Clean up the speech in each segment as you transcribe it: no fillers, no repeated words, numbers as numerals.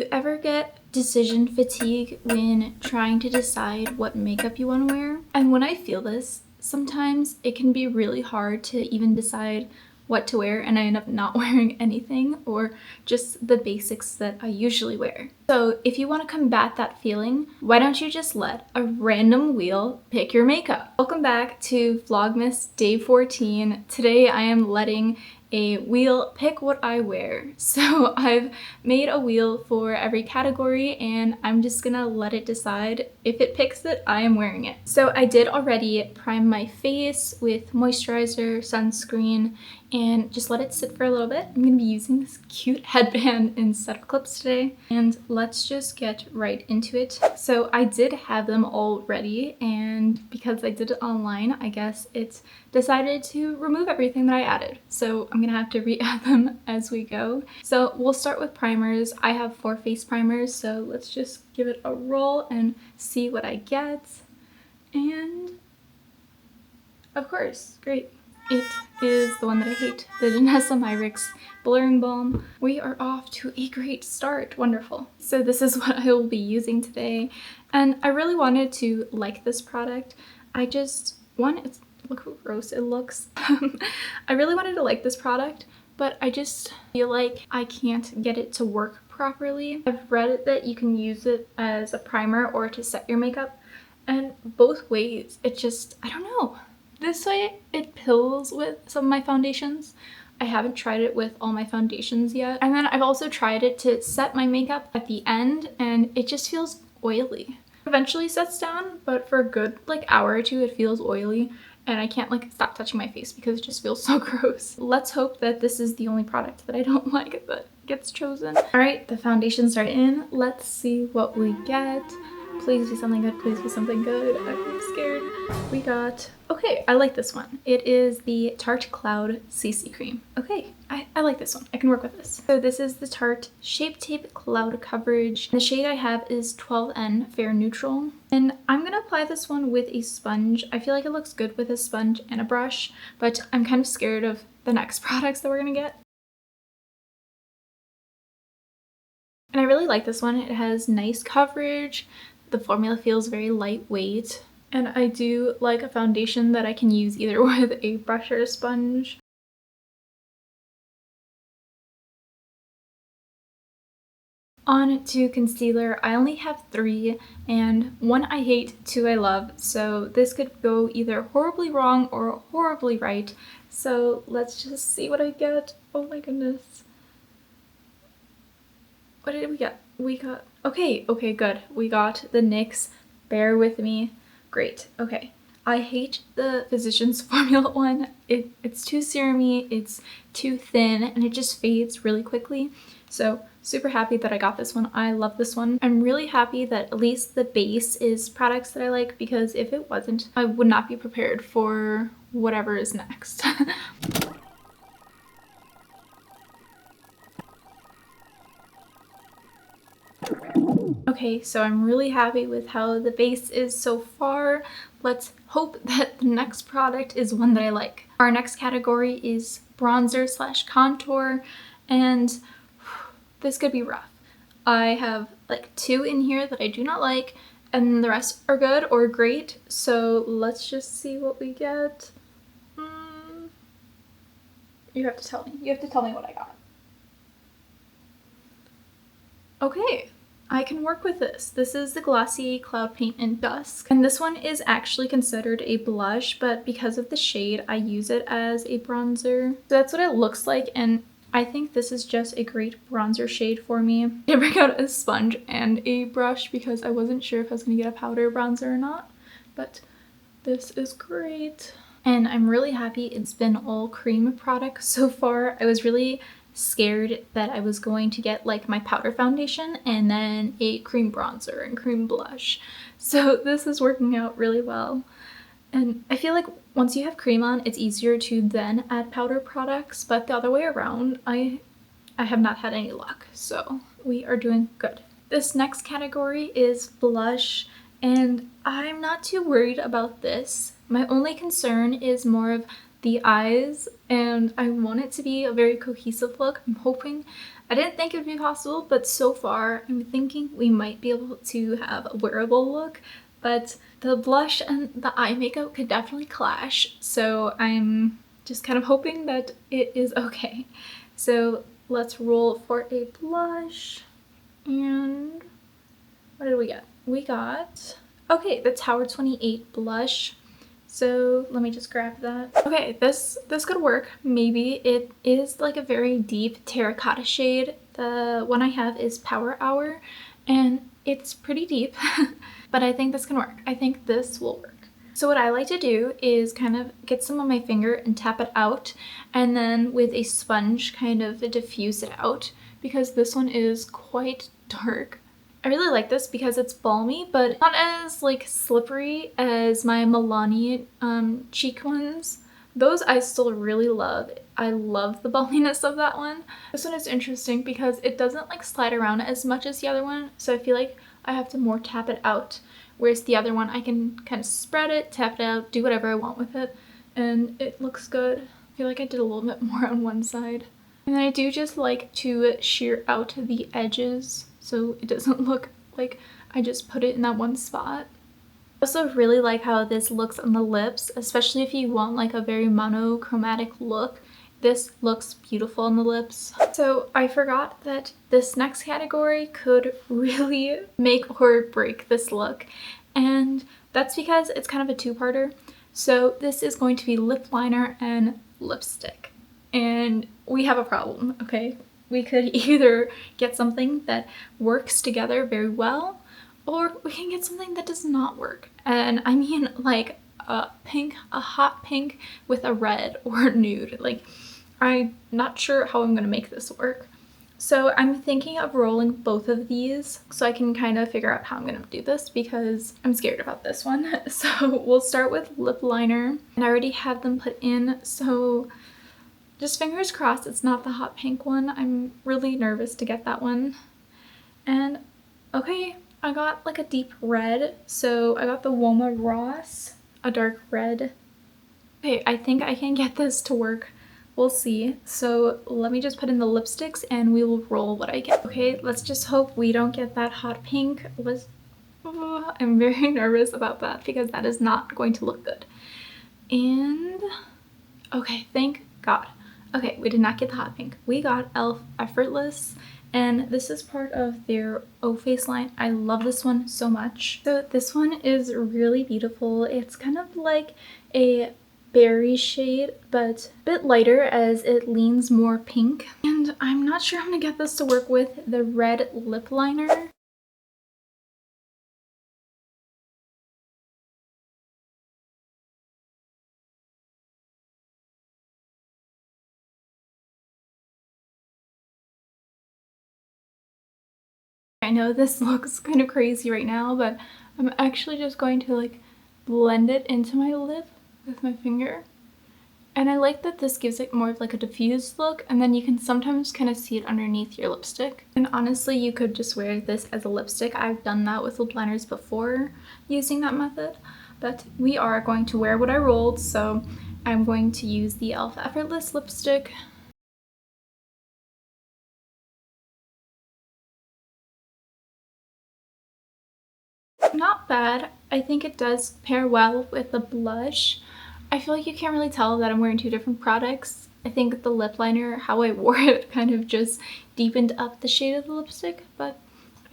Do you ever get decision fatigue when trying to decide what makeup you want to wear? And when I feel this, sometimes it can be really hard to even decide what to wear, and I end up not wearing anything or just the basics that I usually wear. So if you want to combat that feeling, why don't you just let a random wheel pick your makeup? Welcome back to Vlogmas Day 14. Today I am letting a wheel pick what I wear. So I've made a wheel for every category and I'm just gonna let it decide. If it picks it, I am wearing it. So I did already prime my face with moisturizer, sunscreen, and just let it sit for a little bit. I'm gonna be using this cute headband instead of clips today, and let's just get right into it. So I did have them all ready, and because I did it online, I guess it decided to remove everything that I added. So I'm gonna have to re-add them as we go. So we'll start with primers. I have 4 face primers, so let's just give it a roll and see what I get. And of course, great. It is the one that I hate, the Danessa Myricks Blurring Balm. We are off to a great start. Wonderful. So this is what I will be using today. And I really wanted to like this product. Look how gross it looks. I really wanted to like this product, but I just feel like I can't get it to work properly. I've read that you can use it as a primer or to set your makeup, and both ways, it just, I don't know. This way it pills with some of my foundations. I haven't tried it with all my foundations yet. And then I've also tried it to set my makeup at the end, and it just feels oily. Eventually sets down, but for a good hour or two it feels oily, and I can't stop touching my face because it just feels so gross. Let's hope that this is the only product that I don't like that gets chosen. All right, the foundations are in. Let's see what we get. Please be something good, please be something good. I'm scared. We got, okay, I like this one. It is the Tarte Cloud CC Cream. Okay, I like this one. I can work with this. So this is the Tarte Shape Tape Cloud Coverage. The shade I have is 12N Fair Neutral. And I'm gonna apply this one with a sponge. I feel like it looks good with a sponge and a brush, but I'm kind of scared of the next products that we're gonna get. And I really like this one. It has nice coverage. The formula feels very lightweight, and I do like a foundation that I can use either with a brush or a sponge. On to concealer. I only have 3, and 1 I hate, 2 I love, so this could go either horribly wrong or horribly right. So let's just see what I get. Oh my goodness. What did we get? We got, okay, good. We got the NYX Bear With Me. Great, okay. I hate the Physicians Formula one. It's too serumy, it's too thin, and it just fades really quickly. So super happy that I got this one. I love this one. I'm really happy that at least the base is products that I like, because if it wasn't, I would not be prepared for whatever is next. Okay, so I'm really happy with how the base is so far. Let's hope that the next product is one that I like. Our next category is bronzer / contour, and this could be rough. I have 2 in here that I do not like, and the rest are good or great, so let's just see what we get. You have to tell me. You have to tell me what I got. Okay. I can work with this. This is the Glossier Cloud Paint in Dusk, and this one is actually considered a blush, but because of the shade, I use it as a bronzer. So that's what it looks like, and I think this is just a great bronzer shade for me. I did bring out a sponge and a brush because I wasn't sure if I was gonna get a powder bronzer or not, but this is great. And I'm really happy it's been all cream products so far. I was really scared that I was going to get my powder foundation and then a cream bronzer and cream blush. So this is working out really well. And I feel like once you have cream on, it's easier to then add powder products, but the other way around, I have not had any luck. So we are doing good. This next category is blush, and I'm not too worried about this. My only concern is more of the eyes, and I want it to be a very cohesive look. I'm hoping. I didn't think it would be possible, but so far I'm thinking we might be able to have a wearable look, but the blush and the eye makeup could definitely clash, so I'm just kind of hoping that it is okay. So let's roll for a blush. And what did we get? We got, okay, the Tower 28 blush. So let me just grab that. Okay, this could work. Maybe it is like a very deep terracotta shade. The one I have is Power Hour, and it's pretty deep, but I think this can work. I think this will work. So what I like to do is kind of get some on my finger and tap it out, and then with a sponge kind of diffuse it out, because this one is quite dark. I really like this because it's balmy, but not as like slippery as my Milani cheek ones. Those I still really love. I love the balminess of that one. This one is interesting because it doesn't like slide around as much as the other one, so I feel like I have to more tap it out. Whereas the other one, I can kind of spread it, tap it out, do whatever I want with it, and it looks good. I feel like I did a little bit more on one side. And I do just like to shear out the edges so it doesn't look like I just put it in that one spot. I also really like how this looks on the lips, especially if you want like a very monochromatic look. This looks beautiful on the lips. So I forgot that this next category could really make or break this look, and that's because it's kind of a two-parter. So this is going to be lip liner and lipstick, and we have a problem, okay? We could either get something that works together very well, or we can get something that does not work. And I mean like a pink, a hot pink with a red or nude. Like, I'm not sure how I'm gonna make this work. So I'm thinking of rolling both of these so I can kind of figure out how I'm gonna do this, because I'm scared about this one. So we'll start with lip liner, and I already have them put in, so just fingers crossed it's not the hot pink one. I'm really nervous to get that one. And okay, I got like a deep red, so I got the Woma Ross, a dark red. Okay, I think I can get this to work. We'll see. So let me just put in the lipsticks and we will roll what I get. Okay, let's just hope we don't get that hot pink. I'm very nervous about that because that is not going to look good. And okay, thank God. Okay, we did not get the hot pink. We got e.l.f. Effortless, and this is part of their O Face line. I love this one so much. So this one is really beautiful. It's kind of like a berry shade, but a bit lighter as it leans more pink. And I'm not sure I'm gonna get this to work with the red lip liner. I know this looks kind of crazy right now, but I'm actually just going to like blend it into my lip with my finger. And I like that this gives it more of like a diffused look, and then you can sometimes kind of see it underneath your lipstick. And honestly, you could just wear this as a lipstick. I've done that with lip liners before using that method, but we are going to wear what I rolled, so I'm going to use the e.l.f. Effortless lipstick. Not bad. I think it does pair well with the blush. I feel like you can't really tell that I'm wearing two different products. I think the lip liner, how I wore it, kind of just deepened up the shade of the lipstick, but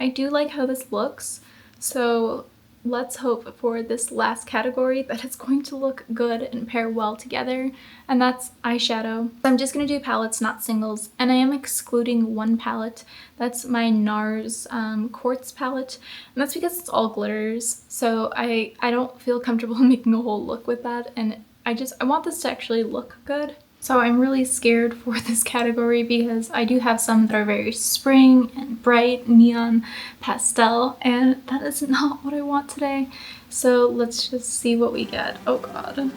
I do like how this looks. So let's hope for this last category that it's going to look good and pair well together, and that's eyeshadow. I'm just going to do palettes, not singles, and I am excluding one palette. That's my NARS Quartz palette, and that's because it's all glitters, so I don't feel comfortable making a whole look with that, and I want this to actually look good. So I'm really scared for this category because I do have some that are very spring and bright, neon, pastel, and that is not what I want today. So let's just see what we get. Oh God,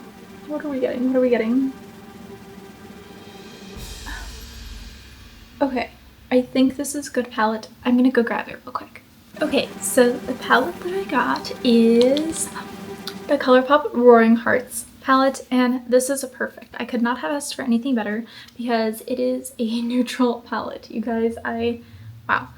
what are we getting? What are we getting? Okay, I think this is a good palette. I'm gonna go grab it real quick. Okay, so the palette that I got is the ColourPop Roaring Hearts. palette, and this is perfect. I could not have asked for anything better because it is a neutral palette. You guys, wow.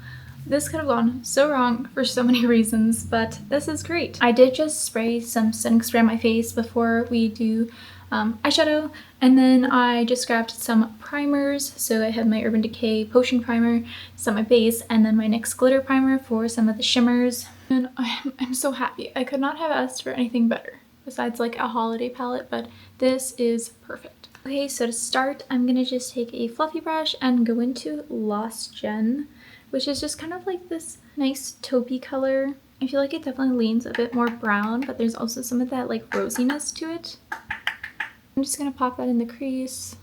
This could have gone so wrong for so many reasons, but this is great. I did just spray some setting spray on my face before we do eyeshadow, and then I just grabbed some primers. So I have my Urban Decay Potion Primer, some my base, and then my NYX Glitter Primer for some of the shimmers. And I'm so happy. I could not have asked for anything better besides like a holiday palette, but this is perfect. Okay, so to start, I'm gonna just take a fluffy brush and go into Lost Gen, which is just kind of like this nice taupey color. I feel like it definitely leans a bit more brown, but there's also some of that like rosiness to it. I'm just gonna pop that in the crease.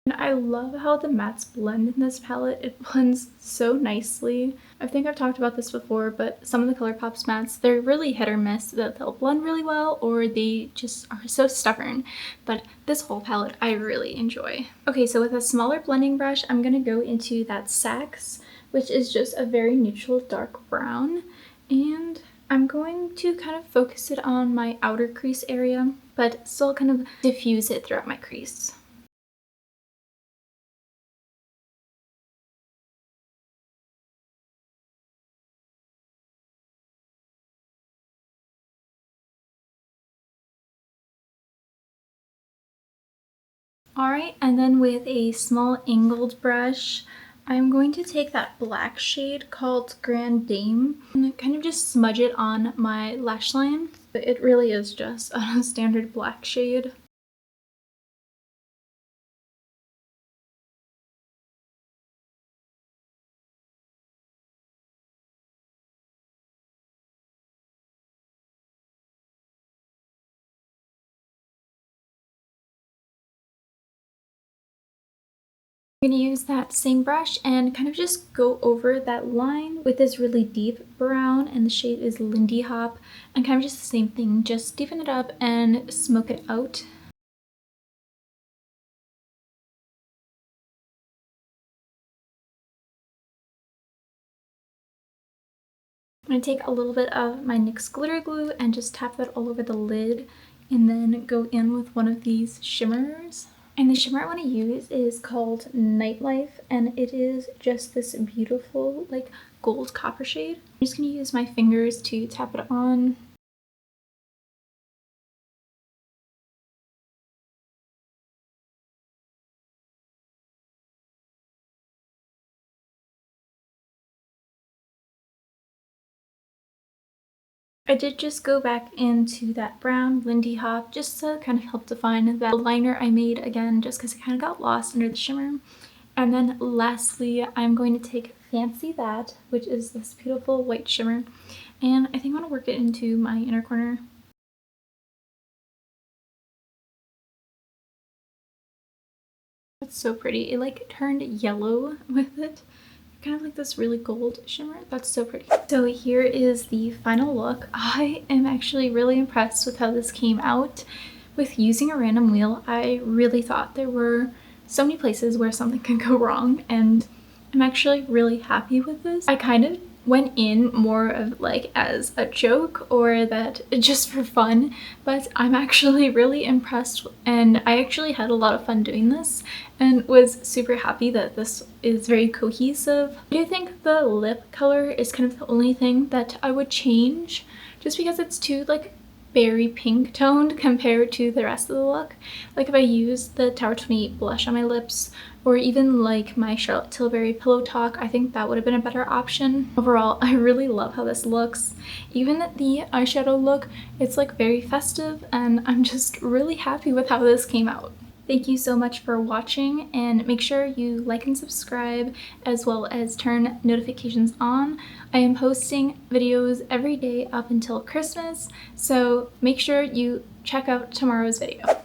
And I love how the mattes blend in this palette. It blends so nicely. I think I've talked about this before, but some of the ColourPop's mattes, they're really hit or miss, that they'll blend really well or they just are so stubborn. But this whole palette I really enjoy. Okay, so with a smaller blending brush, I'm gonna go into that Sax, which is just a very neutral dark brown. And I'm going to kind of focus it on my outer crease area, but still kind of diffuse it throughout my crease. Alright, and then with a small angled brush, I'm going to take that black shade called Grand Dame and kind of just smudge it on my lash line. It really is just a standard black shade. I'm going to use that same brush and kind of just go over that line with this really deep brown, and the shade is Lindy Hop, and kind of just the same thing, just deepen it up and smoke it out. I'm going to take a little bit of my NYX glitter glue and just tap that all over the lid, and then go in with one of these shimmers. And the shimmer I want to use is called Nightlife, and it is just this beautiful like gold copper shade. I'm just going to use my fingers to tap it on. I did just go back into that brown Lindy Hop just to kind of help define that liner I made again, just because it kind of got lost under the shimmer. And then lastly, I'm going to take Fancy That, which is this beautiful white shimmer, and I think I want to work it into my inner corner. It's so pretty. It like turned yellow with it. Kind of like this really gold shimmer. That's so pretty. So here is the final look. I am actually really impressed with how this came out. With using a random wheel, I really thought there were so many places where something could go wrong, and I'm actually really happy with this. I kind of went in more of like as a joke or that just for fun, but I'm actually really impressed, and I actually had a lot of fun doing this and was super happy that this is very cohesive. I do think the lip color is kind of the only thing that I would change, just because it's too like berry pink toned compared to the rest of the look. Like if I used the Tower 28 blush on my lips, or even like my Charlotte Tilbury Pillow Talk, I think that would have been a better option. Overall, I really love how this looks. Even the eyeshadow look, it's like very festive, and I'm just really happy with how this came out. Thank you so much for watching, and make sure you like and subscribe, as well as turn notifications on. I am posting videos every day up until Christmas, so make sure you check out tomorrow's video.